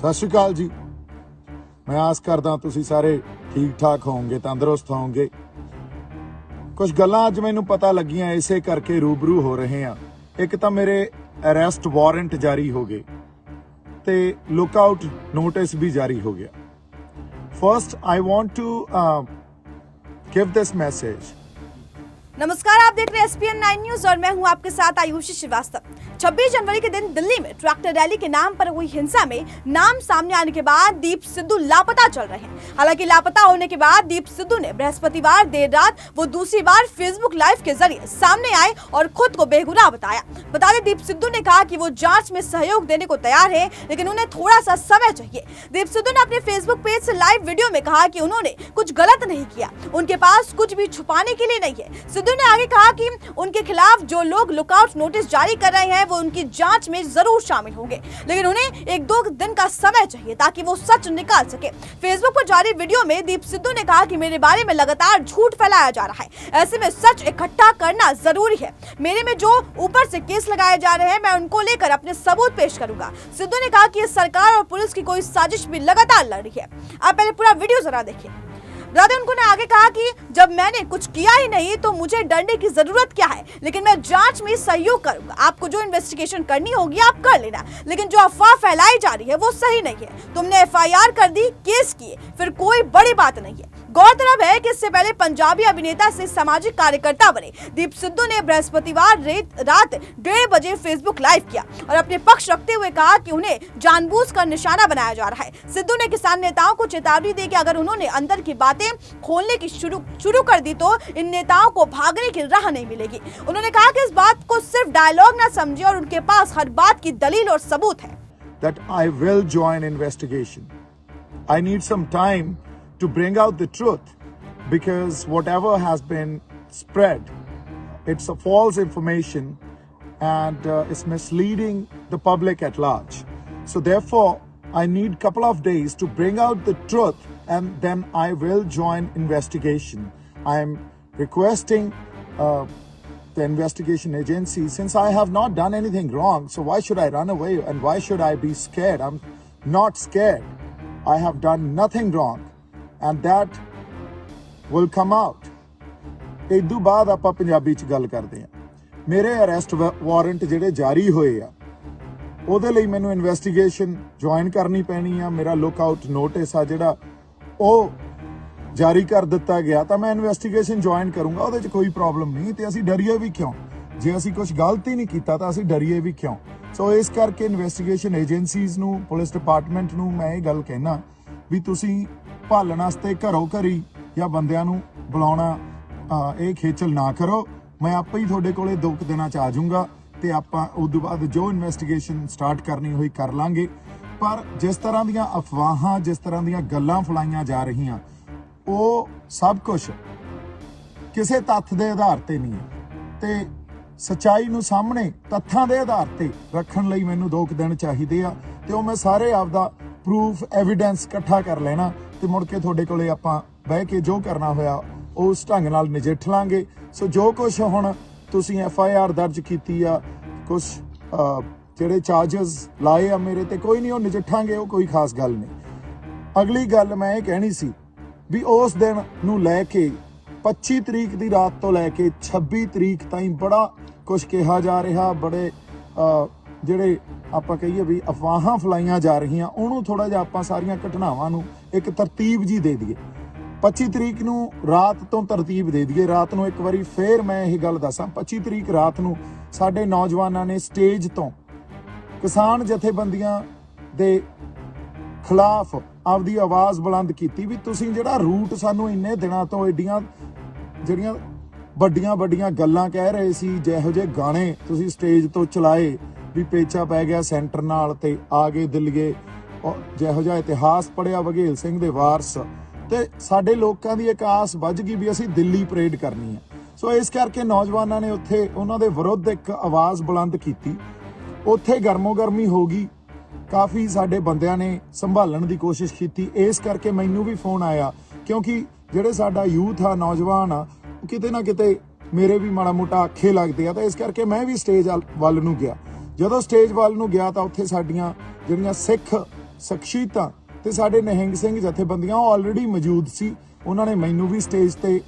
सत श्री अकाल जी। मैं आस करदा तुसी सारे ठीक ठाक होवोगे, तंदुरुस्त होवोगे। कुछ गल्लां अज मैनूं पता लगियां, इसे करके रूबरू हो रहे हैं। एक तो मेरे अरेस्ट वारंट जारी हो गए ते लुकआउट नोटिस भी जारी हो गया। First I want to give this message. नमस्कार, आप देख रहे हैं SPN 9 न्यूज और मैं हूं आपके साथ आयुषी श्रीवास्तव। 26 जनवरी के दिन दिल्ली में ट्रैक्टर रैली के नाम पर हुई हिंसा में नाम सामने आने के बाद दीप सिद्धू लापता चल रहे हैं। हालांकि लापता होने के बाद दीप सिद्धू ने बृहस्पतिवार देर रात वो दूसरी बार फेसबुक लाइव के जरिए सामने आए और खुद को बेगुनाह बताया। बता दें, दीप सिद्धू ने कहा कि वो जांच में सहयोग देने को तैयार है, लेकिन उन्हें थोड़ा सा समय चाहिए। दीप सिद्धू ने अपने फेसबुक पेज से लाइव वीडियो में कहा कि उन्होंने कुछ गलत नहीं किया, उनके पास कुछ भी छुपाने के लिए नहीं है। सिद्धू ने आगे कहा कि उनके खिलाफ जो लोग लुकआउट नोटिस जारी कर रहे हैं वो उनकी जांच में जरूर शामिल होंगे, लेकिन उन्हें 1-2 दिन का समय चाहिए ताकि वो सच निकाल सके। फेसबुक पर जारी वीडियो में दीप सिद्धू ने कहा कि मेरे बारे में लगातार झूठ फैलाया जा रहा है, ऐसे में सच इकट्ठा करना जरूरी है। मेरे में जो ऊपर से केस लगाए जा रहे हैं, मैं उनको लेकर अपने सबूत पेश करूंगा। सिद्धू ने कहा कि ये सरकार और पुलिस की कोई साजिश भी लगातार लड़ रही है। आप पहले पूरा वीडियो जरा देखिए। दादा उन्होंने आगे कहा कि जब मैंने कुछ किया ही नहीं तो मुझे डरने की जरूरत क्या है, लेकिन मैं जांच में सहयोग करूंगा। आपको जो इन्वेस्टिगेशन करनी होगी आप कर लेना, लेकिन जो अफवाह फैलाई जा रही है वो सही नहीं है। तुमने FIR कर दी, केस किए, फिर कोई बड़ी बात नहीं है। गौरतलब है कि इससे पहले पंजाबी अभिनेता से सामाजिक कार्यकर्ता बने दीप सिद्धू ने बृहस्पतिवार रात 1:30 बजे फेसबुक लाइव किया और अपने पक्ष रखते हुए कहा कि उन्हें जानबूझकर निशाना बनाया जा रहा है। सिद्धू ने किसान नेताओं को चेतावनी दी कि अगर उन्होंने अंदर की बातें खोलने की शुरू कर दी तो इन नेताओं को भागने की राह नहीं मिलेगी। उन्होंने कहा कि इस बात को सिर्फ डायलॉग ना समझे और उनके पास हर बात की दलील और सबूत है। That I will join investigation. I need some time to bring out the truth, because whatever has been spread, it's a false information and it's misleading the public at large. So therefore, I need couple of days to bring out the truth and then I will join investigation. I am requesting the investigation agency, since I have not done anything wrong, so why should I run away and why should I be scared? I'm not scared. I have done nothing wrong. And that will come out. इदू बाद ਆਪਾਂ ਪੰਜਾਬੀ ਚ ਗੱਲ ਕਰਦੇ ਹਾਂ। ਮੇਰੇ arrest warrant ਜਿਹੜੇ ਜਾਰੀ ਹੋਏ ਆ ਉਹਦੇ ਲਈ ਮੈਨੂੰ ਇਨਵੈਸਟੀਗੇਸ਼ਨ ਜੁਆਇਨ ਕਰਨੀ ਪੈਣੀ ਆ। ਮੇਰਾ ਲੁਕਆਊਟ ਨੋਟਿਸ ਆ ਜਿਹੜਾ ਉਹ ਜਾਰੀ ਕਰ ਦਿੱਤਾ ਗਿਆ, ਤਾਂ ਮੈਂ ਇਨਵੈਸਟੀਗੇਸ਼ਨ ਜੁਆਇਨ ਕਰੂੰਗਾ। ਉਹਦੇ ਚ ਕੋਈ ਪ੍ਰੋਬਲਮ ਨਹੀਂ ਤੇ ਅਸੀਂ ਡਰੀਏ ਵੀ ਕਿਉਂ? ਜੇ ਅਸੀਂ ਕੁਝ ਗਲਤ ਹੀ ਨਹੀਂ ਕੀਤਾ ਤਾਂ ਅਸੀਂ ਡਰੀਏ ਵੀ ਕਿਉਂ? ਸੋ ਇਸ ਕਰਕੇ ਇਨਵੈਸਟੀਗੇਸ਼ਨ ਏਜੰਸੀਜ਼ ਨੂੰ, ਪੁਲਿਸ ਡਿਪਾਰਟਮੈਂਟ ਨੂੰ ਮੈਂ ਇਹ ਗੱਲ ਕਹਿਣਾ ਵੀ ਤੁਸੀਂ ਭਾਲਣ ਵਾਸਤੇ ਘਰੋਂ ਘਰੀ ਜਾਂ ਬੰਦਿਆਂ ਨੂੰ ਬੁਲਾਉਣਾ ਇਹ ਖੇਚਲ ਨਾ ਕਰੋ। ਮੈਂ ਆਪੇ ਹੀ ਤੁਹਾਡੇ ਕੋਲੇ 2 ਦਿਨਾਂ ਚ ਆ ਜਾਊਂਗਾ ਤੇ ਆਪਾਂ ਉਸ ਤੋਂ ਬਾਅਦ ਜੋ ਇਨਵੈਸਟੀਗੇਸ਼ਨ ਸਟਾਰਟ ਕਰਨੀ ਹੋਈ ਕਰ ਲਾਂਗੇ। ਪਰ ਜਿਸ ਤਰ੍ਹਾਂ ਦੀਆਂ ਅਫਵਾਹਾਂ, ਜਿਸ ਤਰ੍ਹਾਂ ਦੀਆਂ ਗੱਲਾਂ ਫੈਲਾਈਆਂ ਜਾ ਰਹੀਆਂ, ਉਹ ਸਭ ਕੁਝ ਕਿਸੇ ਤੱਥ ਦੇ ਆਧਾਰ ਤੇ ਨਹੀਂ ਹੈ ਤੇ ਸੱਚਾਈ ਨੂੰ ਸਾਹਮਣੇ ਤੱਥਾਂ ਦੇ ਆਧਾਰ ਤੇ ਰੱਖਣ ਲਈ ਮੈਨੂੰ 2 ਦਿਨ ਚਾਹੀਦੇ ਆ ਤੇ ਉਹ ਮੈਂ ਸਾਰੇ ਆਪਦਾ ਪ੍ਰੂਫ ਐਵੀਡੈਂਸ ਇਕੱਠਾ ਕਰ ਲੈਣਾ ਤੇ ਮੁੜ ਕੇ ਤੁਹਾਡੇ ਕੋਲੇ ਆਪਾਂ ਬਹਿ ਕੇ ਜੋ ਕਰਨਾ ਹੋਇਆ ਉਸ ਢੰਗ ਨਾਲ ਨਜਿੱਠ ਲਾਂਗੇ। ਸੋ ਜੋ ਕੁਝ ਹੁਣ ਤੁਸੀਂ FIR ਦਰਜ ਕੀਤੀ ਆ, ਕੁਝ ਜਿਹੜੇ ਚਾਰਜਸ ਲਾਏ ਆ ਮੇਰੇ ਤੇ, ਕੋਈ ਨਹੀਂ, ਉਹ ਨਜਿੱਠਾਂਗੇ, ਉਹ ਕੋਈ ਖਾਸ ਗੱਲ ਨਹੀਂ। ਅਗਲੀ ਗੱਲ ਮੈਂ ਇਹ ਕਹਿਣੀ ਸੀ ਵੀ ਉਸ ਦਿਨ ਨੂੰ ਲੈ ਕੇ 25 ਤਰੀਕ ਦੀ ਰਾਤ ਤੋਂ ਲੈ ਕੇ 26 ਤਰੀਕ ਤਾਈਂ ਬੜਾ ਕੁਝ ਕਿਹਾ ਜਾ ਰਿਹਾ, ਬੜੇ ਜਿਹੜੇ ਆਪਾਂ ਕਹੀਏ ਵੀ ਅਫਵਾਹਾਂ ਫਲਾਈਆਂ ਜਾ ਰਹੀਆਂ, ਉਹਨੂੰ ਥੋੜਾ ਜਿਹਾ ਆਪਾਂ ਸਾਰੀਆਂ ਘਟਨਾਵਾਂ ਨੂੰ ਇੱਕ ਤਰਤੀਬ ਜੀ ਦੇ ਦਈਏ। 25 ਤਰੀਕ ਨੂੰ ਰਾਤ ਤੋਂ ਤਰਤੀਬ ਦੇ ਦਈਏ। ਰਾਤ ਨੂੰ ਇੱਕ ਵਾਰੀ ਫੇਰ ਮੈਂ ਇਹ ਗੱਲ ਦੱਸਾਂ, 25 ਤਰੀਕ ਰਾਤ ਨੂੰ ਸਾਡੇ ਨੌਜਵਾਨਾਂ ਨੇ ਸਟੇਜ ਤੋਂ ਕਿਸਾਨ ਜਥੇਬੰਦੀਆਂ ਦੇ ਖਿਲਾਫ ਆਪਦੀ ਆਵਾਜ਼ ਬੁਲੰਦ ਕੀਤੀ ਵੀ ਤੁਸੀਂ ਜਿਹੜਾ ਰੂਟ ਸਾਨੂੰ ਇੰਨੇ ਦਿਨਾਂ ਤੋਂ ਏਡੀਆਂ ਜਿਹੜੀਆਂ ਵੱਡੀਆਂ ਗੱਲਾਂ ਕਹਿ ਰਹੇ ਸੀ, ਜਿਹੋ ਜਿਹੇ ਗਾਣੇ ਤੁਸੀਂ ਸਟੇਜ ਤੋਂ ਚਲਾਏ ਵੀ ਪੇਚਾ ਪੈ ਗਿਆ ਸੈਂਟਰ ਨਾਲ ਤੇ ਆ ਗਏ ਦਿੱਲੀਏ, ਜਿਹੋ ਜਿਹਾ ਇਤਿਹਾਸ ਪੜਿਆ ਵਘੇਲ ਸਿੰਘ ਦੇ ਵਾਰਸ, ਤੇ ਸਾਡੇ ਲੋਕਾਂ ਦੀ ਇੱਕ ਆਸ ਵੱਜ ਗਈ ਵੀ ਅਸੀਂ ਦਿੱਲੀ ਪਰੇਡ ਕਰਨੀ ਹੈ। ਸੋ ਇਸ ਕਰਕੇ ਨੌਜਵਾਨਾਂ ਨੇ ਉੱਥੇ ਉਹਨਾਂ ਦੇ ਵਿਰੁੱਧ ਇੱਕ ਆਵਾਜ਼ ਬੁਲੰਦ ਕੀਤੀ। ਉੱਥੇ ਗਰਮੋ ਗਰਮੀ ਹੋ ਗਈ, ਕਾਫੀ ਸਾਡੇ ਬੰਦਿਆਂ ਨੇ ਸੰਭਾਲਣ ਦੀ ਕੋਸ਼ਿਸ਼ ਕੀਤੀ। ਇਸ ਕਰਕੇ ਮੈਨੂੰ ਵੀ ਫੋਨ ਆਇਆ, ਕਿਉਂਕਿ ਜਿਹੜੇ ਸਾਡਾ ਯੂਥ ਆ, ਨੌਜਵਾਨ ਆ, ਕਿਤੇ ਨਾ ਕਿਤੇ ਮੇਰੇ ਵੀ ਮਾੜਾ ਮੋਟਾ ਅੱਖੇ ਲੱਗਦੇ ਆ, ਤਾਂ ਇਸ ਕਰਕੇ ਮੈਂ ਵੀ ਸਟੇਜ ਵੱਲ ਨੂੰ ਗਿਆ। ਜਦੋਂ ਸਟੇਜ ਵੱਲ ਨੂੰ ਗਿਆ ਤਾਂ ਉੱਥੇ ਸਾਡੀਆਂ ਜਿਹੜੀਆਂ ਸਿੱਖ ਸ਼ਖਸੀਅਤਾਂ ਤੇ ਸਾਡੇ ਨਿਹੰਗ ਸਿੰਘ ਜਥੇਬੰਦੀਆਂ ਆਲਰੇਡੀ ਮੌਜੂਦ ਸੀ। ਉਹਨਾਂ ਨੇ ਮੈਨੂੰ ਵੀ ਸਟੇਜ ਤੇ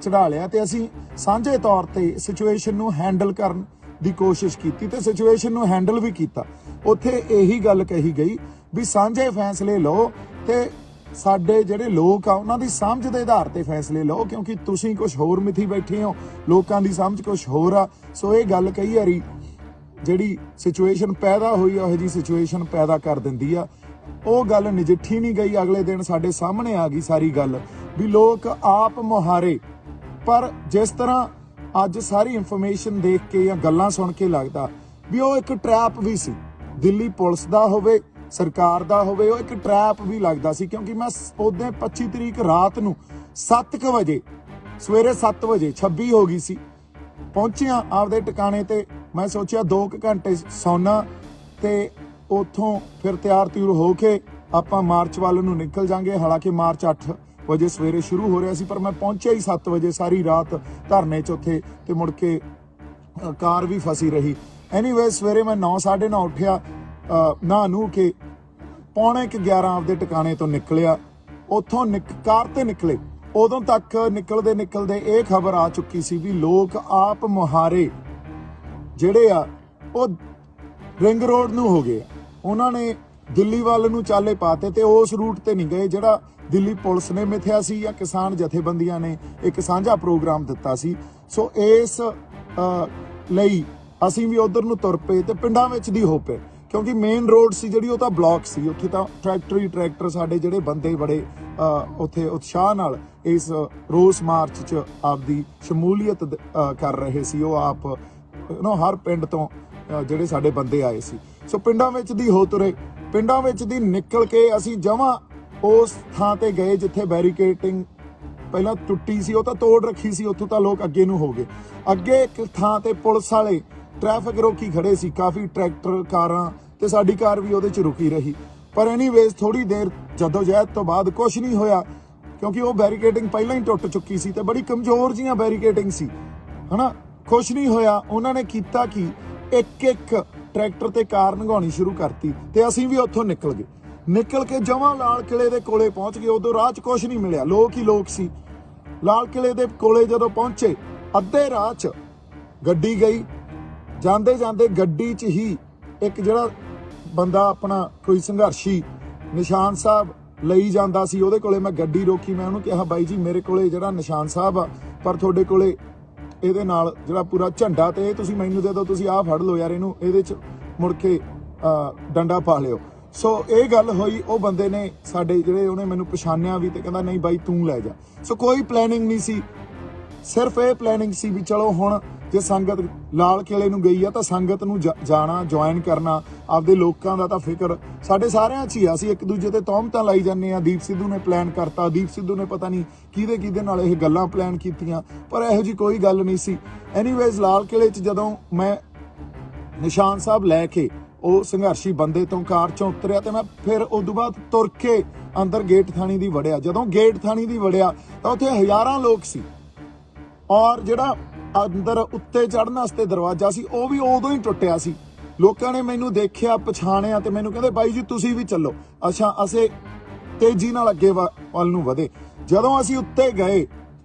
ਚੜਾ ਲਿਆ ਤੇ ਅਸੀਂ ਸਾਂਝੇ ਤੌਰ ਤੇ ਸਿਚੁਏਸ਼ਨ ਨੂੰ ਹੈਂਡਲ ਕਰਨ ਦੀ ਕੋਸ਼ਿਸ਼ ਕੀਤੀ ਤੇ ਸਿਚੁਏਸ਼ਨ ਨੂੰ ਹੈਂਡਲ ਵੀ ਕੀਤਾ। ਉੱਥੇ ਇਹੀ ਗੱਲ ਕਹੀ ਗਈ ਵੀ ਸਾਂਝੇ ਫੈਸਲੇ ਲਓ ਤੇ ਸਾਡੇ ਜਿਹੜੇ ਲੋਕ ਆ ਉਹਨਾਂ ਦੀ ਸਮਝ ਦੇ ਆਧਾਰ ਤੇ ਫੈਸਲੇ ਲਓ, ਕਿਉਂਕਿ ਤੁਸੀਂ ਕੁਝ ਹੋਰ ਮਿਥੀ ਬੈਠੇ ਹੋ, ਲੋਕਾਂ ਦੀ ਸਮਝ ਕੁਝ ਹੋਰ ਆ। ਸੋ ਇਹ ਗੱਲ ਕਈ ਵਾਰੀ ਜਿਹੜੀ ਸਿਚੁਏਸ਼ਨ ਪੈਦਾ ਹੋਈ ਉਹ ਜੀ ਸਿਚੁਏਸ਼ਨ ਪੈਦਾ ਕਰ ਦਿੰਦੀ ਆ। ਉਹ ਗੱਲ ਨਜਿੱਠੀ ਨਹੀਂ ਗਈ। ਅਗਲੇ ਦਿਨ ਸਾਡੇ ਸਾਹਮਣੇ ਆ ਗਈ ਸਾਰੀ ਗੱਲ ਵੀ ਲੋਕ ਆਪ ਮੁਹਾਰੇ। ਪਰ ਜਿਸ ਤਰ੍ਹਾਂ ਅੱਜ ਸਾਰੀ ਇਨਫੋਰਮੇਸ਼ਨ ਦੇਖ ਕੇ ਜਾਂ ਗੱਲਾਂ ਸੁਣ ਕੇ ਲੱਗਦਾ ਵੀ ਉਹ ਇੱਕ ਟਰੈਪ ਵੀ ਸੀ, ਦਿੱਲੀ ਪੁਲਿਸ ਦਾ ਹੋਵੇ ਸਰਕਾਰ ਦਾ ਹੋਵੇ, ਉਹ ਇੱਕ ਟਰੈਪ ਵੀ ਲੱਗਦਾ ਸੀ। ਕਿਉਂਕਿ ਮੈਂ ਉਦੋਂ 25 ਤਰੀਕ ਰਾਤ ਨੂੰ 7 ਵਜੇ ਸਵੇਰੇ 7 ਵਜੇ 26 ਹੋ ਗਈ ਸੀ, ਪਹੁੰਚਿਆ ਆਪਦੇ ਟਿਕਾਣੇ ਤੇ। ਮੈਂ ਸੋਚਿਆ 2 ਘੰਟੇ ਸੌਣਾ ਤੇ ਉੱਥੋਂ ਫਿਰ ਤਿਆਰ ਤਿਉਰ ਹੋ ਕੇ ਆਪਾਂ ਮਾਰਚ ਵੱਲ ਨੂੰ ਨਿਕਲ ਜਾਾਂਗੇ। ਹਾਲਾਂਕਿ ਮਾਰਚ 8 ਵਜੇ ਸਵੇਰੇ ਸ਼ੁਰੂ ਹੋ ਰਿਹਾ ਸੀ, ਪਰ ਮੈਂ ਪਹੁੰਚਿਆ ਹੀ 7 ਵਜੇ। ਸਾਰੀ ਰਾਤ ਧਰਨੇ 'ਚ ਉੱਥੇ ਤੇ ਮੁੜ ਕੇ ਕਾਰ ਵੀ ਫਸੀ ਰਹੀ। ਐਨੀਵੇ ਸਵੇਰੇ ਮੈਂ 9 9:30 ਉੱਠਿਆ, ਨਹਾ ਨੂੰ ਕੇ 10:45 ਆਪਦੇ ਟਿਕਾਣੇ ਤੋਂ ਨਿਕਲਿਆ। ਉੱਥੋਂ ਕਾਰ ਤੇ ਨਿਕਲੇ, ਉਦੋਂ ਤੱਕ ਨਿਕਲਦੇ ਇਹ ਖਬਰ ਆ ਚੁੱਕੀ ਸੀ ਵੀ ਲੋਕ ਆਪ ਮੁਹਾਰੇ ਜਿਹੜੇ ਆ ਉਹ ਰਿੰਗ ਰੋਡ ਨੂੰ ਹੋ ਗਏ। ਉਹਨਾਂ ਨੇ ਦਿੱਲੀ ਵੱਲ ਨੂੰ ਚਾਲੇ ਪਾਤੇ ਤੇ ਉਸ ਰੂਟ ਤੇ ਨਹੀਂ ਗਏ ਜਿਹੜਾ ਦਿੱਲੀ ਪੁਲਿਸ ਨੇ ਮਿਥਿਆ ਸੀ ਜਾਂ ਕਿਸਾਨ ਜਥੇਬੰਦੀਆਂ ਨੇ ਇੱਕ ਸਾਂਝਾ ਪ੍ਰੋਗਰਾਮ ਦਿੱਤਾ ਸੀ। ਸੋ ਇਸ ਲਈ ਅਸੀਂ ਵੀ ਉਧਰ ਨੂੰ ਤੁਰ ਪਏ ਤੇ ਪਿੰਡਾਂ ਵਿੱਚ ਦੀ ਹੋ ਪਏ, ਕਿਉਂਕਿ ਮੇਨ ਰੋਡ ਸੀ ਜਿਹੜੀ ਉਹ ਤਾਂ ਬਲੌਕ ਸੀ। ਉੱਥੇ ਤਾਂ ਟਰੈਕਟਰ ਸਾਡੇ ਜਿਹੜੇ ਬੰਦੇ ਬੜੇ ਉੱਥੇ ਉਤਸ਼ਾਹ ਨਾਲ ਇਸ ਰੋਸ ਮਾਰਚ 'ਚ ਆਪਦੀ ਸ਼ਮੂਲੀਅਤ ਕਰ ਰਹੇ ਸੀ। ਉਹ ਆਪ ਹਰ ਪਿੰਡ ਤੋਂ ਜਿਹੜੇ ਸਾਡੇ ਬੰਦੇ ਆਏ ਸੀ। ਸੋ ਪਿੰਡਾਂ ਵਿੱਚ ਦੀ ਹੋ ਤੁਰੇ, ਪਿੰਡਾਂ ਵਿੱਚ ਦੀ ਨਿਕਲ ਕੇ ਅਸੀਂ ਜਮਾਂ ਉਸ ਥਾਂ ਤੇ ਗਏ ਜਿੱਥੇ ਬੈਰੀਕੇਡਿੰਗ ਪਹਿਲਾਂ ਟੁੱਟੀ ਸੀ, ਉਹ ਤਾਂ ਤੋੜ ਰੱਖੀ ਸੀ। ਉੱਥੋਂ ਤਾਂ ਲੋਕ ਅੱਗੇ ਨੂੰ ਹੋ ਗਏ। ਅੱਗੇ ਇੱਕ ਥਾਂ ਤੇ ਪੁਲਿਸ ਵਾਲੇ ਟ੍ਰੈਫਿਕ ਰੋਕੀ ਖੜੇ ਸੀ, ਕਾਫੀ ਟਰੈਕਟਰ ਕਾਰਾਂ ਤੇ ਸਾਡੀ ਕਾਰ ਵੀ ਉਹਦੇ 'ਚ ਰੁਕੀ ਰਹੀ। ਪਰ ਐਨੀਵੇਜ਼ ਥੋੜੀ ਦੇਰ ਜਦੋਜਹਿਦ ਤੋਂ ਬਾਅਦ ਕੁਝ ਨਹੀਂ ਹੋਇਆ, ਕਿਉਂਕਿ ਉਹ ਬੈਰੀਕੇਡਿੰਗ ਪਹਿਲਾਂ ਹੀ ਟੁੱਟ ਚੁੱਕੀ ਸੀ ਤੇ ਬੜੀ ਕਮਜ਼ੋਰ ਜੀਆਂ ਬੈਰੀਕੇਡਿੰਗ ਸੀ, ਹਨਾ। ਕੁਝ ਨਹੀਂ ਹੋਇਆ। ਉਹਨਾਂ ਨੇ ਕੀਤਾ ਕਿ ਇੱਕ ਟਰੈਕਟਰ ਤੇ ਕਾਰ ਲੰਘਾਉਣੀ ਸ਼ੁਰੂ ਕਰਤੀ ਤੇ ਅਸੀਂ ਵੀ ਉੱਥੋਂ ਨਿਕਲ ਕੇ ਜਮਾਂ ਲਾਲ ਕਿਲੇ ਦੇ ਕੋਲੇ ਪਹੁੰਚ ਗਏ। ਉਦੋਂ ਰਾਹ 'ਚ ਕੁਝ ਨਹੀਂ ਮਿਲਿਆ, ਲੋਕ ਹੀ ਲੋਕ ਸੀ। ਲਾਲ ਕਿਲੇ ਦੇ ਕੋਲੇ ਜਦੋਂ ਪਹੁੰਚੇ, ਅੱਧੇ ਰਾਹ 'ਚ ਗੱਡੀ ਗਈ। ਜਾਂਦੇ ਗੱਡੀ 'ਚ ਹੀ ਇੱਕ ਜਿਹੜਾ ਬੰਦਾ ਆਪਣਾ ਕੋਈ ਸੰਘਰਸ਼ੀ ਨਿਸ਼ਾਨ ਸਾਹਿਬ ਲਈ ਜਾਂਦਾ ਸੀ, ਉਹਦੇ ਕੋਲੇ ਮੈਂ ਗੱਡੀ ਰੋਕੀ। ਮੈਂ ਉਹਨੂੰ ਕਿਹਾ ਬਾਈ ਜੀ ਮੇਰੇ ਕੋਲੇ ਜਿਹੜਾ ਨਿਸ਼ਾਨ ਸਾਹਿਬ ਆ, ਪਰ ਤੁਹਾਡੇ ਕੋਲੇ ਇਹਦੇ ਨਾਲ ਜਿਹੜਾ ਪੂਰਾ ਝੰਡਾ ਤੇ ਇਹ ਤੁਸੀਂ ਮੈਨੂੰ ਦੇ ਦਿਓ, ਤੁਸੀਂ ਆਹ ਫੜ ਲਓ ਯਾਰ ਇਹਨੂੰ, ਇਹਦੇ 'ਚ ਮੁੜ ਕੇ ਡੰਡਾ ਪਾ ਲਿਓ। ਸੋ ਇਹ ਗੱਲ ਹੋਈ। ਉਹ ਬੰਦੇ ਨੇ ਸਾਡੇ ਜਿਹੜੇ ਉਹਨੇ ਮੈਨੂੰ ਪਛਾਣਿਆ ਵੀ ਤੇ ਕਹਿੰਦਾ ਨਹੀਂ ਬਾਈ ਤੂੰ ਲੈ ਜਾ। ਸੋ ਕੋਈ ਪਲੈਨਿੰਗ ਨਹੀਂ ਸੀ, ਸਿਰਫ ਇਹ ਪਲੈਨਿੰਗ ਸੀ ਵੀ ਚਲੋ ਹੁਣ ਜੇ ਸੰਗਤ ਲਾਲ ਕਿਲੇ ਨੂੰ ਗਈ ਆ ਤਾਂ ਸੰਗਤ ਨੂੰ ਜਾਣਾ, ਜੁਆਇਨ ਕਰਨਾ। ਆਪਦੇ ਲੋਕਾਂ ਦਾ ਤਾਂ ਫਿਕਰ ਸਾਡੇ ਸਾਰਿਆਂ 'ਚ ਹੀ ਆ। ਅਸੀਂ ਇੱਕ ਦੂਜੇ ਤੇ ਤੌਹਮਤਾਂ ਲਾਈ ਜਾਂਦੇ ਆ। ਦੀਪ ਸਿੱਧੂ ਨੇ ਪਲਾਨ ਕਰਤਾ, ਦੀਪ ਸਿੱਧੂ ਨੇ ਪਤਾ ਨਹੀਂ ਕਿਹਦੇ ਨਾਲ ਇਹ ਗੱਲਾਂ ਪਲਾਨ ਕੀਤੀਆਂ, ਪਰ ਇਹੋ ਜਿਹੀ ਕੋਈ ਗੱਲ ਨਹੀਂ ਸੀ। ਐਨੀਵੇਜ਼ ਲਾਲ ਕਿਲੇ 'ਚ ਜਦੋਂ ਮੈਂ ਨਿਸ਼ਾਨ ਸਾਹਿਬ ਲੈ ਕੇ ਉਹ ਸੰਘਰਸ਼ੀ ਬੰਦੇ ਤੋਂ ਕਾਰ 'ਚੋਂ ਉਤਰਿਆ ਤੇ ਮੈਂ ਫਿਰ ਉਦੋਂ ਬਾਅਦ ਤੁਰ ਕੇ ਅੰਦਰ ਗੇਟ ਥਾਣੀ ਦੀ ਵੜਿਆ। ਜਦੋਂ ਗੇਟ ਥਾਣੀ ਦੀ ਵੜਿਆ ਤਾਂ ਉੱਥੇ ਹਜ਼ਾਰਾਂ ਲੋਕ ਸੀ, ਔਰ ਜਿਹੜਾ ਅੰਦਰ ਉੱਤੇ ਚੜ੍ਹਨ ਵਾਸਤੇ ਦਰਵਾਜ਼ਾ ਸੀ ਉਹ ਵੀ ਉਦੋਂ ਹੀ ਟੁੱਟਿਆ ਸੀ। ਲੋਕਾਂ ਨੇ ਮੈਨੂੰ ਦੇਖਿਆ, ਪਛਾਣਿਆ ਤੇ ਮੈਨੂੰ ਕਹਿੰਦੇ ਬਾਈ ਜੀ ਤੁਸੀਂ ਵੀ ਚੱਲੋ। ਅੱਛਾ, ਅਸੀਂ ਤੇਜ਼ੀ ਨਾਲ ਅੱਗੇ ਵੱਲ ਨੂੰ ਵਧੇ। ਜਦੋਂ ਅਸੀਂ ਉੱਤੇ ਗਏ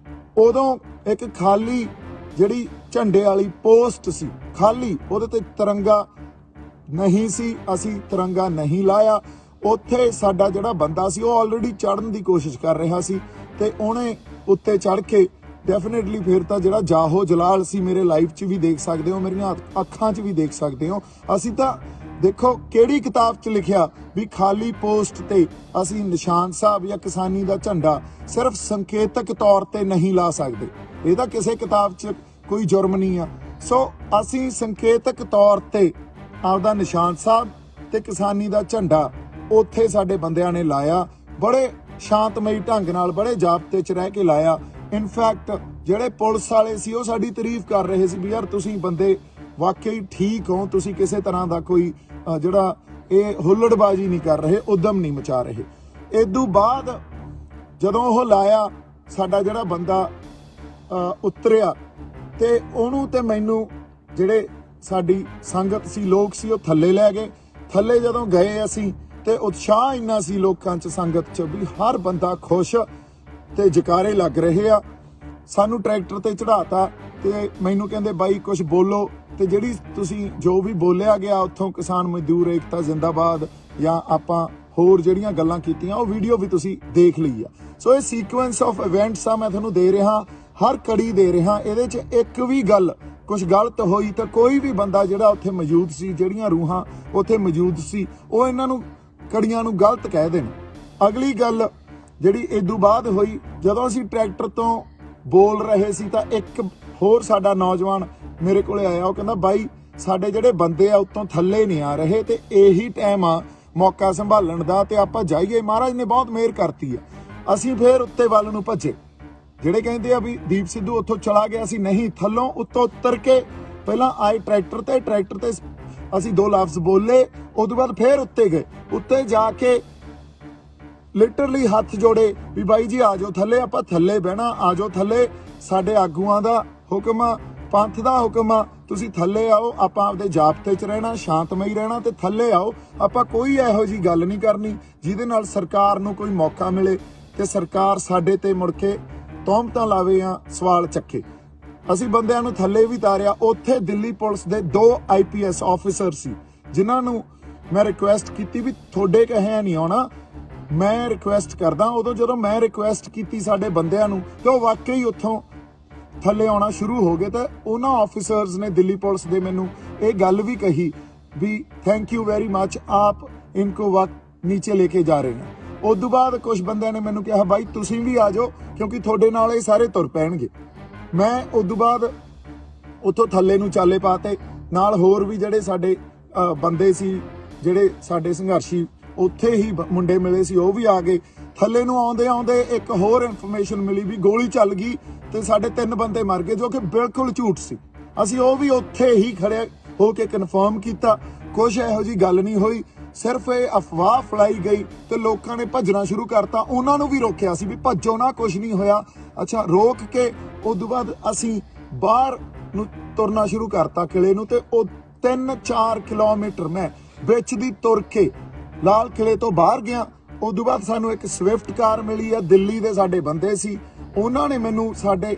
ਉਦੋਂ ਇੱਕ ਖਾਲੀ ਜਿਹੜੀ ਝੰਡੇ ਵਾਲੀ ਪੋਸਟ ਸੀ, ਖਾਲੀ, ਉਹਦੇ ਤੇ ਤਿਰੰਗਾ ਨਹੀਂ ਸੀ। ਅਸੀਂ ਤਿਰੰਗਾ ਨਹੀਂ ਲਾਇਆ। ਉੱਥੇ ਸਾਡਾ ਜਿਹੜਾ ਬੰਦਾ ਸੀ ਉਹ ਆਲਰੇਡੀ ਚੜ੍ਹਨ ਦੀ ਕੋਸ਼ਿਸ਼ ਕਰ ਰਿਹਾ ਸੀ ਤੇ ਉਹਨੇ ਉੱਤੇ ਚੜ੍ਹ ਕੇ ਡੈਫੀਨੇਟਲੀ ਫਿਰ ਤਾਂ ਜਿਹੜਾ ਜਾਹੋ ਜਲਾਲ ਸੀ, ਮੇਰੇ ਲਾਈਫ 'ਚ ਵੀ ਦੇਖ ਸਕਦੇ ਹੋ, ਮੇਰੀਆਂ ਅੱਖਾਂ 'ਚ ਵੀ ਦੇਖ ਸਕਦੇ ਹੋ। ਅਸੀਂ ਤਾਂ ਦੇਖੋ ਕਿਹੜੀ ਕਿਤਾਬ 'ਚ ਲਿਖਿਆ ਵੀ ਖਾਲੀ ਪੋਸਟ ਤੇ ਅਸੀਂ ਨਿਸ਼ਾਨ ਸਾਹਿਬ ਜਾਂ ਕਿਸਾਨੀ ਦਾ ਝੰਡਾ ਸਿਰਫ ਸੰਕੇਤਕ ਤੌਰ ਤੇ ਨਹੀਂ ਲਾ ਸਕਦੇ। ਇਹ ਤਾਂ ਕਿਸੇ ਕਿਤਾਬ 'ਚ ਕੋਈ ਜੁਰਮ ਨਹੀਂ ਆ। ਸੋ ਅਸੀਂ ਸੰਕੇਤਕ ਤੌਰ ਤੇ ਆਪਦਾ ਨਿਸ਼ਾਨ ਸਾਹਿਬ ਤੇ ਕਿਸਾਨੀ ਦਾ ਝੰਡਾ ਉੱਥੇ ਸਾਡੇ ਬੰਦਿਆਂ ਨੇ ਲਾਇਆ। ਬੜੇ ਸ਼ਾਂਤਮਈ ਢੰਗ ਨਾਲ, ਬੜੇ ਜ਼ਾਬਤੇ 'ਚ ਰਹਿ ਕੇ ਲਾਇਆ। ਇਨਫੈਕਟ ਜਿਹੜੇ ਪੁਲਿਸ ਵਾਲੇ ਸੀ ਉਹ ਸਾਡੀ ਤਾਰੀਫ ਕਰ ਰਹੇ ਸੀ ਵੀ ਯਾਰ ਤੁਸੀਂ ਬੰਦੇ ਵਾਕਈ ਠੀਕ ਹੋ, ਤੁਸੀਂ ਕਿਸੇ ਤਰ੍ਹਾਂ ਦਾ ਕੋਈ ਜਿਹੜਾ ਇਹ ਹੁੱਲੜਬਾਜ਼ੀ ਨਹੀਂ ਕਰ ਰਹੇ, ਉਦਮ ਨਹੀਂ ਮਚਾ ਰਹੇ। ਇਦੋਂ ਬਾਅਦ ਜਦੋਂ ਉਹ ਲਾਇਆ, ਸਾਡਾ ਜਿਹੜਾ ਬੰਦਾ ਉਤਰਿਆ ਤੇ ਉਹਨੂੰ ਤੇ ਮੈਨੂੰ ਜਿਹੜੇ ਸਾਡੀ ਸੰਗਤ ਸੀ, ਲੋਕ ਸੀ, ਉਹ ਥੱਲੇ ਲੈ ਗਏ। ਥੱਲੇ ਜਦੋਂ ਗਏ ਅਸੀਂ ਤੇ ਉਤਸ਼ਾਹ ਇੰਨਾ ਸੀ ਲੋਕਾਂ 'ਚ, ਸੰਗਤ 'ਚ, ਵੀ ਹਰ ਬੰਦਾ ਖੁਸ਼ ਤੇ ਜਕਾਰੇ ਲੱਗ ਰਹੇ ਆ। ਸਾਨੂੰ ਟਰੈਕਟਰ ਤੇ ਚੜਾਤਾ ਤੇ ਮੈਨੂੰ ਕਹਿੰਦੇ ਬਾਈ ਕੁਝ ਬੋਲੋ, ਤੇ ਜਿਹੜੀ ਤੁਸੀਂ ਜੋ ਵੀ ਬੋਲਿਆ ਗਿਆ ਉੱਥੋਂ ਕਿਸਾਨ ਮਜ਼ਦੂਰ ਏਕਤਾ ਜ਼ਿੰਦਾਬਾਦ ਜਾਂ ਆਪਾਂ ਹੋਰ ਜਿਹੜੀਆਂ ਗੱਲਾਂ ਕੀਤੀਆਂ ਉਹ ਵੀਡੀਓ ਵੀ ਤੁਸੀਂ ਦੇਖ ਲਈ ਆ। ਸੋ ਇਹ ਸੀਕੁਐਂਸ ਆਫ ਇਵੈਂਟਸ ਆ, ਮੈਂ ਤੁਹਾਨੂੰ ਦੇ ਰਿਹਾ, ਹਰ ਕੜੀ ਦੇ ਰਿਹਾ। ਇਹਦੇ 'ਚ ਇੱਕ ਵੀ ਗੱਲ ਕੁਝ ਗਲਤ ਹੋਈ ਤਾਂ ਕੋਈ ਵੀ ਬੰਦਾ ਜਿਹੜਾ ਉੱਥੇ ਮੌਜੂਦ ਸੀ, ਜਿਹੜੀਆਂ ਰੂਹਾਂ ਉੱਥੇ ਮੌਜੂਦ ਸੀ, ਉਹ ਇਹਨਾਂ ਨੂੰ ਕੜੀਆਂ ਨੂੰ ਗਲਤ ਕਹਿ ਦੇਣ। ਅਗਲੀ ਗੱਲ ਜਿਹੜੀ ਇਦੋਂ ਬਾਅਦ ਹੋਈ, ਜਦੋਂ ਅਸੀਂ ਟਰੈਕਟਰ ਤੋਂ ਬੋਲ ਰਹੇ ਸੀ ਤਾਂ ਇੱਕ ਹੋਰ ਸਾਡਾ ਨੌਜਵਾਨ ਮੇਰੇ ਕੋਲੇ ਆਇਆ। ਉਹ ਕਹਿੰਦਾ ਬਾਈ ਸਾਡੇ ਜਿਹੜੇ ਬੰਦੇ ਆ ਉੱਤੋਂ ਥੱਲੇ ਨਹੀਂ ਆ ਰਹੇ ਤੇ ਇਹੀ ਟਾਈਮ ਆ ਮੌਕਾ ਸੰਭਾਲਣ ਦਾ, ਤੇ ਆਪਾਂ ਜਾਈਏ, ਮਹਾਰਾਜ ਨੇ ਬਹੁਤ ਮਿਹਰ ਕਰਤੀ ਆ। ਅਸੀਂ ਫੇਰ ਉੱਤੇ ਵੱਲ ਨੂੰ ਭੱਜੇ। ਜਿਹੜੇ ਕਹਿੰਦੇ ਆ ਵੀ ਦੀਪ ਸਿੱਧੂ ਉੱਥੋਂ ਚਲਾ ਗਿਆ ਸੀ, ਨਹੀਂ, ਥੱਲੋਂ ਉੱਤੋਂ ਉਤਰ ਕੇ ਪਹਿਲਾਂ ਆਏ ਟਰੈਕਟਰ ਤੇ ਅਸੀਂ 2 ਲਫ਼ਜ਼ ਬੋਲੇ, ਉਸ ਤੋਂ ਬਾਅਦ ਫੇਰ ਉੱਤੇ ਗਏ। ਉੱਤੇ ਜਾ ਕੇ ਲਿਟਰਲੀ ਹੱਥ ਜੋੜੇ ਵੀ ਬਾਈ ਜੀ ਆ ਜਾਓ ਥੱਲੇ, ਆਪਾਂ ਥੱਲੇ ਬਹਿਣਾ, ਆ ਜਾਓ ਥੱਲੇ, ਸਾਡੇ ਆਗੂਆਂ ਦਾ ਹੁਕਮ ਆ, ਪੰਥ ਦਾ ਹੁਕਮ ਆ, ਤੁਸੀਂ ਥੱਲੇ ਆਓ, ਆਪਾਂ ਆਪਦੇ ਜਾਬਤੇ 'ਚ ਰਹਿਣਾ, ਸ਼ਾਂਤਮਈ ਰਹਿਣਾ, ਤੇ ਥੱਲੇ ਆਓ। ਆਪਾਂ ਕੋਈ ਇਹੋ ਜੀ ਗੱਲ ਨਹੀਂ ਕਰਨੀ ਜਿਹਦੇ ਨਾਲ ਸਰਕਾਰ ਨੂੰ ਕੋਈ ਮੌਕਾ ਮਿਲੇ ਤੇ ਸਰਕਾਰ ਸਾਡੇ ਤੇ ਮੁੜ ਕੇ ਤੌਹਮਤਾਂ ਲਾਵੇ ਜਾਂ ਸਵਾਲ ਚੱਕੇ। ਅਸੀਂ ਬੰਦਿਆਂ ਨੂੰ ਥੱਲੇ ਵੀ ਤਾਰਿਆ। ਉੱਥੇ ਦਿੱਲੀ ਪੁਲਿਸ ਦੇ 2 IPS ਆਫੀਸਰ ਸੀ, ਜਿਨ੍ਹਾਂ ਨੂੰ ਮੈਂ ਰਿਕੁਐਸਟ ਕੀਤੀ ਵੀ ਤੁਹਾਡੇ ਕਹੇ ਨਹੀਂ ਆਉਣਾ, ਮੈਂ ਰਿਕੁਐਸਟ ਕਰਦਾ। ਉਦੋਂ ਜਦੋਂ ਮੈਂ ਰਿਕੁਐਸਟ ਕੀਤੀ ਸਾਡੇ ਬੰਦਿਆਂ ਨੂੰ, ਤੇ ਉਹ ਵਾਕਈ ਉੱਥੋਂ ਥੱਲੇ ਆਉਣਾ ਸ਼ੁਰੂ ਹੋ ਗਏ। ਤੇ ਉਹਨਾਂ ਆਫੀਸਰਸ ਨੇ ਦਿੱਲੀ ਪੁਲਿਸ ਦੇ ਮੈਨੂੰ ਇਹ ਗੱਲ ਵੀ ਕਹੀ ਵੀ ਥੈਂਕ ਯੂ ਵੈਰੀ ਮੱਚ, ਆਪ ਇਨਕੋ ਵਕਤ ਨੀਚੇ ਲੈ ਕੇ ਜਾ ਰਹੇ हैं। ਉਸ ਤੋਂ ਬਾਅਦ ਕੁਝ ਬੰਦਿਆਂ ਨੇ ਮੈਨੂੰ ਕਿਹਾ ਬਾਈ ਤੁਸੀਂ ਵੀ ਆ ਜਾਓ ਕਿਉਂਕਿ ਤੁਹਾਡੇ ਨਾਲ ਇਹ ਸਾਰੇ ਤੁਰ ਪੈਣਗੇ। ਮੈਂ ਉਸ ਤੋਂ ਬਾਅਦ ਉੱਥੋਂ ਥੱਲੇ ਨੂੰ ਚਾਲੇ ਪਾਤੇ, ਨਾਲ ਹੋਰ ਵੀ ਜਿਹੜੇ ਸਾਡੇ ਬੰਦੇ ਸੀ, ਜਿਹੜੇ ਸਾਡੇ ਸੰਘਰਸ਼ੀ ਉੱਥੇ ਹੀ ਮੁੰਡੇ ਮਿਲੇ ਸੀ, ਉਹ ਵੀ ਆ ਗਏ। ਥੱਲੇ ਨੂੰ ਆਉਂਦੇ ਇੱਕ ਹੋਰ ਇਨਫੋਰਮੇਸ਼ਨ ਮਿਲੀ ਵੀ ਗੋਲੀ ਚੱਲ ਗਈ ਤੇ ਸਾਡੇ 3 ਬੰਦੇ ਮਰ ਗਏ, ਜੋ ਕਿ ਬਿਲਕੁਲ ਝੂਠ ਸੀ। ਅਸੀਂ ਉਹ ਵੀ ਉੱਥੇ ਹੀ ਖੜੇ ਹੋ ਕੇ ਕਨਫਰਮ ਕੀਤਾ। ਕੁਛ ਇਹੋ ਜੀ ਗੱਲ ਨਹੀਂ ਹੋਈ, ਸਿਰਫ ਇਹ ਅਫਵਾਹ ਫੈਲਾਈ ਗਈ ਤੇ ਲੋਕਾਂ ਨੇ ਭੱਜਣਾ ਸ਼ੁਰੂ ਕਰਤਾ। ਉਹਨਾਂ ਨੂੰ ਵੀ ਰੋਕਿਆ ਸੀ ਵੀ ਭੱਜੋ ਨਾ, ਕੁਛ ਨਹੀਂ ਹੋਇਆ। ਅੱਛਾ, ਰੋਕ ਕੇ ਉਸ ਤੋਂ ਬਾਅਦ ਅਸੀਂ ਬਾਹਰ ਨੂੰ ਤੁਰਨਾ ਸ਼ੁਰੂ ਕਰਤਾ ਕਿਲੇ ਨੂੰ, ਤੇ ਉਹ 3-4 ਕਿਲੋਮੀਟਰ ਮੈਂ ਵਿੱਚ ਦੀ ਤੁਰ ਕੇ ਲਾਲ ਕਿਲੇ ਤੋਂ ਬਾਹਰ ਗਿਆ। ਉਸ ਤੋਂ ਬਾਅਦ ਸਾਨੂੰ ਇੱਕ ਸਵਿਫਟ ਕਾਰ ਮਿਲੀ ਆ, ਦਿੱਲੀ ਦੇ ਸਾਡੇ ਬੰਦੇ ਸੀ, ਉਹਨਾਂ ਨੇ ਮੈਨੂੰ ਸਾਡੇ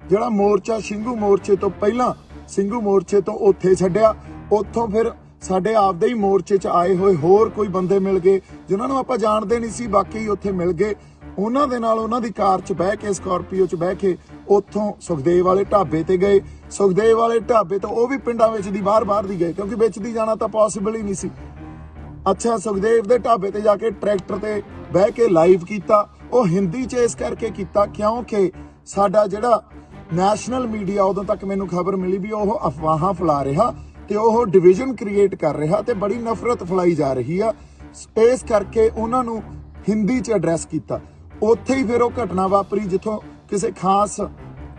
ਜਿਹੜਾ ਮੋਰਚਾ ਸਿੰਘੂ ਮੋਰਚੇ ਤੋਂ ਪਹਿਲਾਂ ਸਿੰਘੂ ਮੋਰਚੇ ਤੋਂ ਉੱਥੇ ਛੱਡਿਆ। ਉੱਥੋਂ ਫਿਰ ਸਾਡੇ ਆਪਦੇ ਹੀ ਮੋਰਚੇ 'ਚ ਆਏ ਹੋਏ ਹੋਰ ਕੋਈ ਬੰਦੇ ਮਿਲ ਗਏ ਜਿਨ੍ਹਾਂ ਨੂੰ ਆਪਾਂ ਜਾਣਦੇ ਨਹੀਂ ਸੀ, ਬਾਕੀ ਉੱਥੇ ਮਿਲ ਗਏ। ਉਹਨਾਂ ਦੇ ਨਾਲ ਉਹਨਾਂ ਦੀ ਕਾਰ 'ਚ ਬਹਿ ਕੇ, ਸਕਾਰਪੀਓ 'ਚ ਬਹਿ ਕੇ ਉੱਥੋਂ ਸੁਖਦੇਵ ਵਾਲੇ ਢਾਬੇ ਤੇ ਗਏ। ਸੁਖਦੇਵ ਵਾਲੇ ਢਾਬੇ ਤੋਂ ਉਹ ਵੀ ਪਿੰਡਾਂ ਵਿੱਚ ਦੀ ਬਾਹਰ ਦੀ ਗਏ ਕਿਉਂਕਿ ਵਿੱਚ ਦੀ ਜਾਣਾ ਤਾਂ ਪੋਸੀਬਲ ਹੀ ਨਹੀਂ ਸੀ। ਅੱਛਾ, ਸੁਖਦੇਵ ਦੇ ਢਾਬੇ ਤੇ ਜਾ ਕੇ ਟਰੈਕਟਰ ਤੇ ਬਹਿ ਕੇ ਲਾਈਵ ਕੀਤਾ। ਉਹ ਹਿੰਦੀ 'ਚ ਇਸ ਕਰਕੇ ਕੀਤਾ ਕਿਉਂਕਿ ਸਾਡਾ ਜਿਹੜਾ ਨੈਸ਼ਨਲ ਮੀਡੀਆ, ਉਦੋਂ ਤੱਕ ਮੈਨੂੰ ਖਬਰ ਮਿਲੀ ਵੀ ਉਹ ਅਫਵਾਹਾਂ ਫੈਲਾ ਰਿਹਾ ਤੇ ਉਹ ਡਿਵੀਜ਼ਨ ਕ੍ਰੀਏਟ ਕਰ ਰਿਹਾ ਤੇ ਬੜੀ ਨਫ਼ਰਤ ਫੈਲਾਈ ਜਾ ਰਹੀ ਆ। ਇਸ ਕਰਕੇ ਉਹਨਾਂ ਨੂੰ ਹਿੰਦੀ 'ਚ ਐਡਰੈਸ ਕੀਤਾ। ਉੱਥੇ ਹੀ ਫਿਰ ਉਹ ਘਟਨਾ ਵਾਪਰੀ ਜਿੱਥੋਂ ਕਿਸੇ ਖਾਸ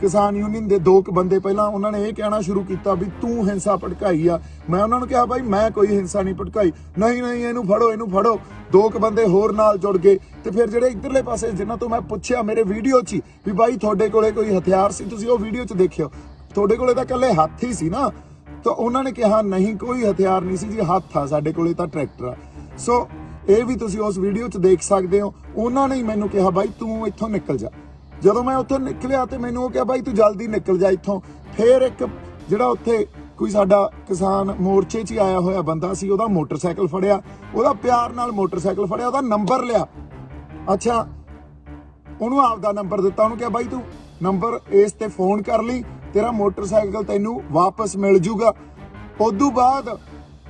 ਕਿਸਾਨ ਯੂਨੀਅਨ ਦੇ 2 ਬੰਦੇ ਪਹਿਲਾਂ ਉਹਨਾਂ ਨੇ ਇਹ ਕਹਿਣਾ ਸ਼ੁਰੂ ਕੀਤਾ ਵੀ ਤੂੰ ਹਿੰਸਾ ਭੜਕਾਈ ਆ। ਮੈਂ ਉਹਨਾਂ ਨੂੰ ਕਿਹਾ ਬਾਈ ਮੈਂ ਕੋਈ ਹਿੰਸਾ ਨਹੀਂ ਭੜਕਾਈ। ਨਹੀਂ ਇਹਨੂੰ ਫੜੋ। 2 ਬੰਦੇ ਹੋਰ ਨਾਲ ਜੁੜ ਗਏ ਤੇ ਫਿਰ ਜਿਹੜੇ ਇੱਧਰਲੇ ਪਾਸੇ ਜਿਨ੍ਹਾਂ ਤੋਂ ਮੈਂ ਪੁੱਛਿਆ ਮੇਰੇ ਵੀਡੀਓ 'ਚ ਵੀ ਬਾਈ ਤੁਹਾਡੇ ਕੋਲੇ ਕੋਈ ਹਥਿਆਰ ਸੀ, ਤੁਸੀਂ ਉਹ ਵੀਡੀਓ 'ਚ ਦੇਖਿਓ, ਤੁਹਾਡੇ ਕੋਲੇ ਤਾਂ ਇਕੱਲੇ ਹੱਥ ਹੀ ਸੀ ਨਾ। ਤਾਂ ਉਹਨਾਂ ਨੇ ਕਿਹਾ ਨਹੀਂ ਕੋਈ ਹਥਿਆਰ ਨਹੀਂ ਸੀ ਜੀ, ਹੱਥ ਆ ਸਾਡੇ ਕੋਲੇ, ਤਾਂ ਟਰੈਕਟਰ ਆ। ਸੋ ਇਹ ਵੀ ਤੁਸੀਂ ਉਸ ਵੀਡੀਓ 'ਚ ਦੇਖ ਸਕਦੇ ਹੋ। ਉਹਨਾਂ ਨੇ ਹੀ ਮੈਨੂੰ ਕਿਹਾ ਬਾਈ ਤੂੰ ਇੱਥੋਂ ਨਿਕਲ ਜਾ। ਜਦੋਂ ਮੈਂ ਉੱਥੋਂ ਨਿਕਲਿਆ ਤੇ ਮੈਨੂੰ ਉਹ ਕਿਹਾ ਬਾਈ ਤੂੰ ਜਲਦੀ ਨਿਕਲ ਜਾ ਇੱਥੋਂ। ਫਿਰ ਇੱਕ ਜਿਹੜਾ ਉੱਥੇ ਕੋਈ ਸਾਡਾ ਕਿਸਾਨ ਮੋਰਚੇ 'ਚ ਹੀ ਆਇਆ ਹੋਇਆ ਬੰਦਾ ਸੀ, ਉਹਦਾ ਮੋਟਰਸਾਈਕਲ ਫੜਿਆ, ਉਹਦਾ ਪਿਆਰ ਨਾਲ ਮੋਟਰਸਾਈਕਲ ਫੜਿਆ, ਉਹਦਾ ਨੰਬਰ ਲਿਆ। ਅੱਛਾ, ਉਹਨੂੰ ਆਪਦਾ ਨੰਬਰ ਦਿੱਤਾ, ਉਹਨੂੰ ਕਿਹਾ ਬਾਈ ਤੂੰ ਨੰਬਰ ਇਸ ਤੇ ਫੋਨ ਕਰ ਲਈ, ਤੇਰਾ ਮੋਟਰਸਾਈਕਲ ਤੈਨੂੰ ਵਾਪਸ ਮਿਲ ਜੂਗਾ। ਉਦੋਂ ਬਾਅਦ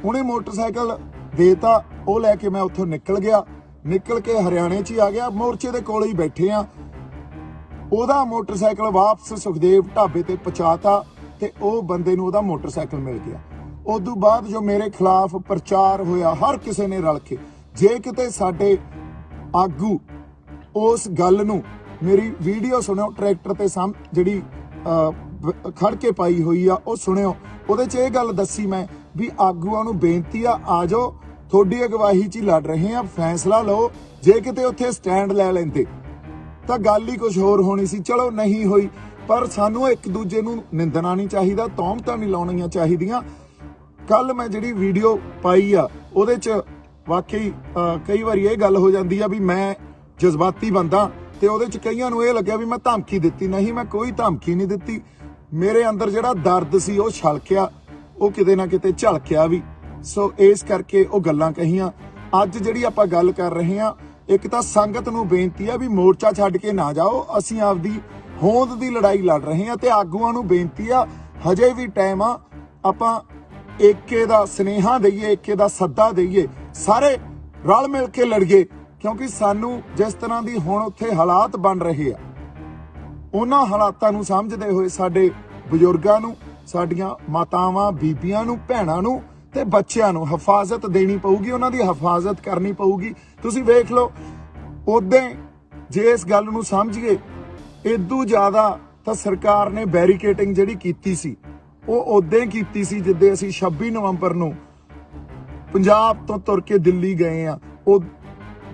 ਉਹਨੇ ਮੋਟਰਸਾਈਕਲ ਦੇਤਾ, ਉਹ ਲੈ ਕੇ ਮੈਂ ਉੱਥੋਂ ਨਿਕਲ ਗਿਆ। ਨਿਕਲ ਕੇ ਹਰਿਆਣੇ 'ਚ ਹੀ ਆ ਗਿਆ, ਮੋਰਚੇ ਦੇ ਕੋਲ ਹੀ ਬੈਠੇ ਆ। ਉਹਦਾ ਮੋਟਰਸਾਈਕਲ ਵਾਪਸ ਸੁਖਦੇਵ ਢਾਬੇ ਤੇ ਪਹੁੰਚਾਤਾ ਤੇ ਉਹ ਬੰਦੇ ਨੂੰ ਉਹਦਾ ਮੋਟਰਸਾਈਕਲ ਮਿਲ ਗਿਆ। ਉਦੋਂ ਬਾਅਦ ਜੋ ਮੇਰੇ ਖਿਲਾਫ ਪ੍ਰਚਾਰ ਹੋਇਆ ਹਰ ਕਿਸੇ ਨੇ ਰਲ ਕੇ, ਜੇ ਕਿਤੇ ਸਾਡੇ ਆਗੂ ਉਸ ਗੱਲ ਨੂੰ, ਮੇਰੀ ਵੀਡੀਓ ਸੁਣਿਓ ਟਰੈਕਟਰ ਤੇ ਜਿਹੜੀ ਖੜ ਕੇ ਪਾਈ ਹੋਈ ਆ ਉਹ ਸੁਣਿਓ। ਉਹਦੇ 'ਚ ਇਹ ਗੱਲ ਦੱਸੀ ਮੈਂ ਵੀ ਆਗੂਆਂ ਨੂੰ ਬੇਨਤੀ ਆ ਜਾਓ, ਤੁਹਾਡੀ ਅਗਵਾਈ 'ਚ ਹੀ ਲੜ ਰਹੇ ਆ, ਫੈਸਲਾ ਲਓ। ਜੇ ਕਿਤੇ ਉੱਥੇ ਸਟੈਂਡ ਲੈ ਲੈਂਦੇ ਤਾਂ ਗੱਲ ਹੀ ਕੁਝ ਹੋਰ ਹੋਣੀ ਸੀ। ਚਲੋ ਨਹੀਂ ਹੋਈ, ਪਰ ਸਾਨੂੰ ਇੱਕ ਦੂਜੇ ਨੂੰ ਨਿੰਦਣਾ ਨਹੀਂ ਚਾਹੀਦਾ, ਤੌਹਮਤਾਂ ਨਹੀਂ ਲਾਉਣੀਆਂ ਚਾਹੀਦੀਆਂ। ਕੱਲ ਮੈਂ ਜਿਹੜੀ ਵੀਡੀਓ ਪਾਈ ਆ ਉਹਦੇ 'ਚ ਵਾਕਈ ਕਈ ਵਾਰੀ ਇਹ ਗੱਲ ਹੋ ਜਾਂਦੀ ਆ ਵੀ ਮੈਂ ਜਜ਼ਬਾਤੀ ਬੰਦਾ ਤੇ ਉਹਦੇ ਚ ਕਈਆਂ ਨੂੰ ਇਹ ਲੱਗਿਆ ਵੀ ਮੈਂ ਧਮਕੀ ਦਿੱਤੀ। ਨਹੀਂ, ਮੈਂ ਕੋਈ ਧਮਕੀ ਨਹੀਂ ਦਿੱਤੀ। ਮੇਰੇ ਅੰਦਰ ਜਿਹੜਾ ਦਰਦ ਸੀ ਉਹ ਛਲਕਿਆ, ਉਹ ਕਿਤੇ ਨਾ ਕਿਤੇ ਝਲਕਿਆ ਵੀ। ਸੋ ਇਸ ਕਰਕੇ ਉਹ ਗੱਲਾਂ ਕਹੀਆਂ। ਅੱਜ ਜਿਹੜੀ ਆਪਾਂ ਗੱਲ ਕਰ ਰਹੇ ਹਾਂ, ਇੱਕ ਤਾਂ ਸੰਗਤ ਨੂੰ ਬੇਨਤੀ ਆ ਵੀ ਮੋਰਚਾ ਛੱਡ ਕੇ ਨਾ ਜਾਓ। ਅਸੀਂ ਆਪਦੀ ਹੋਂਦ ਦੀ ਲੜਾਈ ਲੜ ਰਹੇ ਹਾਂ ਤੇ ਆਗੂਆਂ ਨੂੰ ਬੇਨਤੀ ਆ, ਹਜੇ ਵੀ ਟਾਈਮ ਆ। ਆਪਾਂ ਏਕੇ ਦਾ ਸੁਨੇਹਾ ਦਈਏ, ਏਕੇ ਦਾ ਸੱਦਾ ਦਈਏ, ਸਾਰੇ ਰਲ ਮਿਲ ਕੇ ਲੜੀਏ। ਕਿਉਂਕਿ ਸਾਨੂੰ ਜਿਸ ਤਰ੍ਹਾਂ ਦੀ ਹੁਣ ਉੱਥੇ ਹਾਲਾਤ ਬਣ ਰਹੇ ਆ, ਉਹਨਾਂ ਹਾਲਾਤਾਂ ਨੂੰ ਸਮਝਦੇ ਹੋਏ ਸਾਡੇ ਬਜ਼ੁਰਗਾਂ ਨੂੰ, ਸਾਡੀਆਂ ਮਾਤਾਵਾਂ, ਬੀਬੀਆਂ ਨੂੰ, ਭੈਣਾਂ ਨੂੰ ਤੇ ਬੱਚਿਆਂ ਨੂੰ ਹਿਫਾਜ਼ਤ ਦੇਣੀ ਪਊਗੀ, ਉਹਨਾਂ ਦੀ ਹਿਫਾਜ਼ਤ ਕਰਨੀ ਪਊਗੀ। ਤੁਸੀਂ ਵੇਖ ਲਓ, ਉਦੋਂ ਜੇ ਇਸ ਗੱਲ ਨੂੰ ਸਮਝੀਏ, ਇਦੋਂ ਜ਼ਿਆਦਾ ਤਾਂ ਸਰਕਾਰ ਨੇ ਬੈਰੀਕੇਟਿੰਗ ਜਿਹੜੀ ਕੀਤੀ ਸੀ ਉਹ ਉਦੋਂ ਹੀ ਕੀਤੀ ਸੀ ਜਿੱਦੇ ਅਸੀਂ 26 ਨਵੰਬਰ ਨੂੰ ਪੰਜਾਬ ਤੋਂ ਤੁਰ ਕੇ ਦਿੱਲੀ ਗਏ ਆ। ਉਹ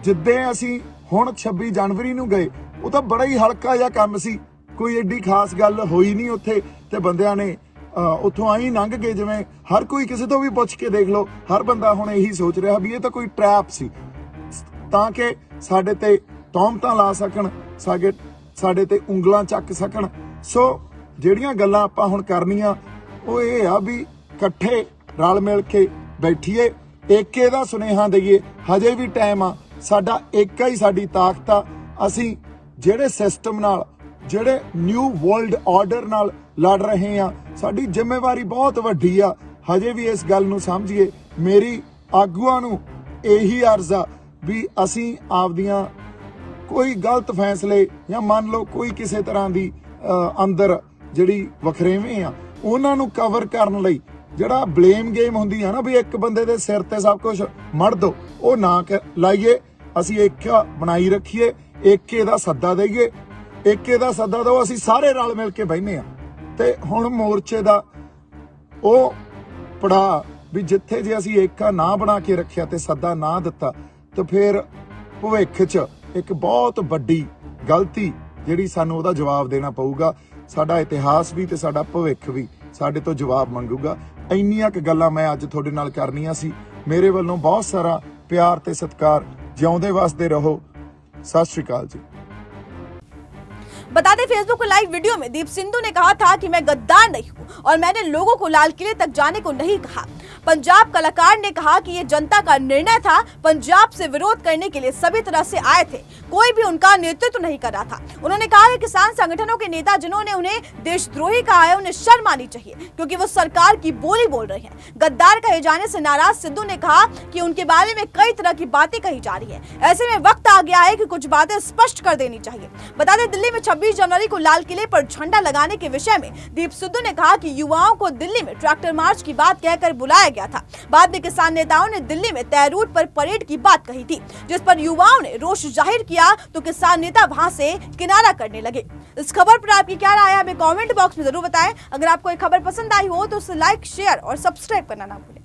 ਜਿੱਦੇ ਅਸੀਂ ਹੁਣ 26 ਜਨਵਰੀ ਨੂੰ ਗਏ, ਉਹ ਤਾਂ ਬੜਾ ਹੀ ਹਲਕਾ ਜਿਹਾ ਕੰਮ ਸੀ, ਕੋਈ ਏਡੀ ਖਾਸ ਗੱਲ ਹੋਈ ਨਹੀਂ ਉੱਥੇ। ਤੇ ਬੰਦਿਆਂ ਨੇ ਉੱਥੋਂ ਆਈ ਲੰਘ ਗਏ। ਜਿਵੇਂ ਹਰ ਕੋਈ ਕਿਸੇ ਤੋਂ ਵੀ ਪੁੱਛ ਕੇ ਦੇਖ ਲਓ, ਹਰ ਬੰਦਾ ਹੁਣ ਇਹੀ ਸੋਚ ਰਿਹਾ ਵੀ ਇਹ ਤਾਂ ਕੋਈ ਟ੍ਰੈਪ ਸੀ, ਤਾਂ ਕਿ ਸਾਡੇ ਤੇ ਤੌਮਤਾਂ ਲਾ ਸਕਣ, ਸਾਡੇ ਤੇ ਉਂਗਲਾਂ ਚੱਕ ਸਕਣ। ਸੋ ਜਿਹੜੀਆਂ ਗੱਲਾਂ ਆਪਾਂ ਹੁਣ ਕਰਨੀਆਂ ਉਹ ਇਹ ਆ ਵੀ ਇਕੱਠੇ ਰਲ ਮਿਲ ਕੇ ਬੈਠੀਏ, ਏਕੇ ਦਾ ਸੁਨੇਹਾ ਦਈਏ। ਹਜੇ ਵੀ ਟਾਈਮ ਆ, ਸਾਡਾ ਏਕਾ ਹੀ ਸਾਡੀ ਤਾਕਤ ਆ। ਅਸੀਂ ਜਿਹੜੇ ਸਿਸਟਮ ਨਾਲ, ਜਿਹੜੇ ਨਿਊ ਵਰਲਡ ਆਰਡਰ ਨਾਲ ਲੜ ਰਹੇ ਆ, ਸਾਡੀ ਜ਼ਿੰਮੇਵਾਰੀ ਬਹੁਤ ਵੱਡੀ ਆ। ਹਜੇ ਵੀ ਇਸ ਗੱਲ ਨੂੰ ਸਮਝੀਏ। ਮੇਰੀ ਆਗੂਆਂ ਨੂੰ ਇਹੀ ਅਰਜ਼ ਆ ਵੀ ਅਸੀਂ ਆਪਦੀਆਂ ਕੋਈ ਗਲਤ ਫੈਸਲੇ ਜਾਂ ਮੰਨ ਲਓ ਕੋਈ ਕਿਸੇ ਤਰ੍ਹਾਂ ਦੀ ਅੰਦਰ ਜਿਹੜੀ ਵਖਰੇਵੇਂ ਆ, ਉਹਨਾਂ ਨੂੰ ਕਵਰ ਕਰਨ ਲਈ ਜਿਹੜਾ ਬਲੇਮ ਗੇਮ ਹੁੰਦੀ ਆ ਨਾ ਵੀ ਇੱਕ ਬੰਦੇ ਦੇ ਸਿਰ ਤੇ ਸਭ ਕੁਝ ਮੜ ਦੋ, ਉਹ ਨਾ ਲਾਈਏ। ਅਸੀਂ ਏਕਾ ਬਣਾਈ ਰੱਖੀਏ, ਏਕੇ ਦਾ ਸੱਦਾ ਦਈਏ, ਏਕੇ ਦਾ ਸੱਦਾ ਦਿਓ। ਅਸੀਂ ਸਾਰੇ ਰਲ ਮਿਲ ਕੇ ਬਹਿਨੇ ਆ। ਤੇ ਹੁਣ ਮੋਰਚੇ ਦਾ ਉਹ ਪੜਾ ਵੀ ਜਿੱਥੇ ਜੇ ਅਸੀਂ ਏਕਾ ਨਾ ਬਣਾ ਕੇ ਰੱਖਿਆ ਤੇ ਸੱਦਾ ਨਾ ਦਿੱਤਾ, ਤਾਂ ਫਿਰ ਭਵਿੱਖ 'ਚ ਇੱਕ ਬਹੁਤ ਵੱਡੀ ਗਲਤੀ ਜਿਹੜੀ ਸਾਨੂੰ ਉਹਦਾ ਜਵਾਬ ਦੇਣਾ ਪਊਗਾ। ਸਾਡਾ ਇਤਿਹਾਸ ਵੀ ਤੇ ਸਾਡਾ ਭਵਿੱਖ ਵੀ ਸਾਡੇ ਤੋਂ ਜਵਾਬ ਮੰਗੂਗਾ। ਇੰਨੀਆਂ ਕੁ ਗੱਲਾਂ ਮੈਂ ਅੱਜ ਤੁਹਾਡੇ ਨਾਲ ਕਰਨੀਆਂ ਸੀ। ਮੇਰੇ ਵੱਲੋਂ ਬਹੁਤ ਸਾਰਾ ਪਿਆਰ ਤੇ ਸਤਿਕਾਰ। ਜਿਉਂਦੇ ਵਸਦੇ ਰਹੋ। सत श्री अकाल जी। बता दें, फेसबुक पर लाइव वीडियो में दीप सिद्धू ने कहा था कि मैं गद्दार नहीं हूं और मैंने लोगों को लाल किले तक जाने को नहीं कहा। पंजाब कलाकार ने कहा कि ये जनता का निर्णय था, पंजाब से विरोध करने के लिए सभी तरह से आए थे, कोई भी उनका नेतृत्व नहीं कर रहा था। उन्होंने कहा कि किसान संगठनों के नेता जिन्होंने उन्हें देशद्रोही कहा है, उन्हें शर्म आनी चाहिए क्योंकि वो सरकार की बोली बोल रहे हैं। गद्दार कहे जाने से नाराज सिद्धू ने कहा कि उनके बारे में कई तरह की बातें कही जा रही है, ऐसे में वक्त आ गया है कि कुछ बातें स्पष्ट कर देनी चाहिए। बता दें, दिल्ली में 26 जनवरी को लाल किले पर झंडा लगाने के विषय में दीप सिद्धू ने कहा कि युवाओं को दिल्ली में ट्रैक्टर मार्च की बात कहकर बुलाया गया था। बाद में किसान नेताओं ने दिल्ली में तय रूट पर परेड की बात कही थी, जिस पर युवाओं ने रोष जाहिर किया तो किसान नेता वहां से किनारा करने लगे। इस खबर पर आपकी क्या राय है, हमें कमेंट बॉक्स में जरूर बताएं। अगर आपको ये खबर पसंद आई हो तो उसे लाइक, शेयर और सब्सक्राइब करना ना भूलें।